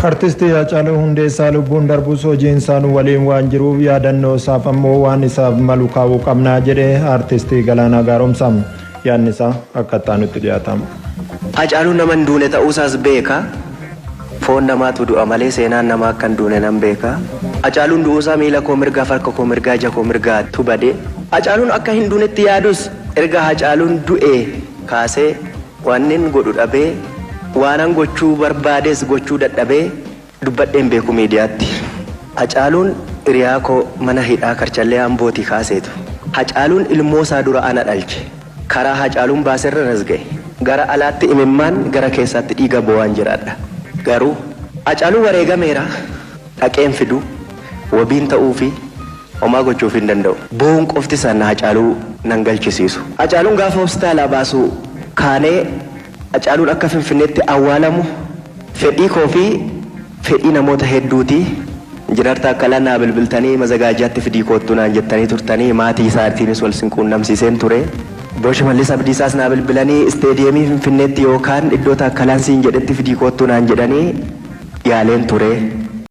Artisti Haacaaluu Hundeessaa lubbuun darbus hojiin isaanii waliin waan jiruuf yaadannoo isaaf ammoo waan isaaf malu kaa'uu qabnaa jedhee artisti Galaanaa Gaaromsaa yaadni isaa akka itti dhiyaatama. Haacaaluun nama hin duune ta'uusaas beeka. Foon namaatu du'a malee seenaan namaa akka hin duune nan beeka. Haacaaluun du'uusaa miila koo mirgaa farka koo mirgaa ija koo mirgaa tubade. Haacaaluun akka hin duunetti yaadus erga Haacaaluun du'ee kaasee wannin godhu dhabee waanan gochuu barbaades gochuu dadhabee dubbadheen beeku miidiyaatti. Haacaaluun hiriyaa koo mana hidhaa Karchallee Ambootii kaaseetu. Haacaaluun ilmoo isaa dura ana dhalche. Karaa Haacaaluun baaserra nas ga'e. Gara alaatti imimmaan gara keessaatti dhiiga bo'aan jiraadha. Garuu Haacaaluun wareegameera. Dhaqeen fidu wabiin ta'uu fi homaa gochuuf hin danda'u. Bo'uun qofti sana Haacaaluu nan galchisiisu. Haacaaluun gaafa hospitaalaa baasu kaanee Haacaaluun akka Finfinneetti awwaalamu fedhii koo fi fedhii namoota hedduuti. Injiinar Taakkalaa naa bilbiltanii mazagaajaatti fidii koottu naan jettanii turtanii maatii isaatiinis wal quunnamsiiseen ture. Obbo Shimallis Abdiisaas naa bilbilanii isteediyeemii Finfinneetti yookaan iddoo Taakkalaan siin jedhetti fidii koottu naan jedhanii yaaleen ture.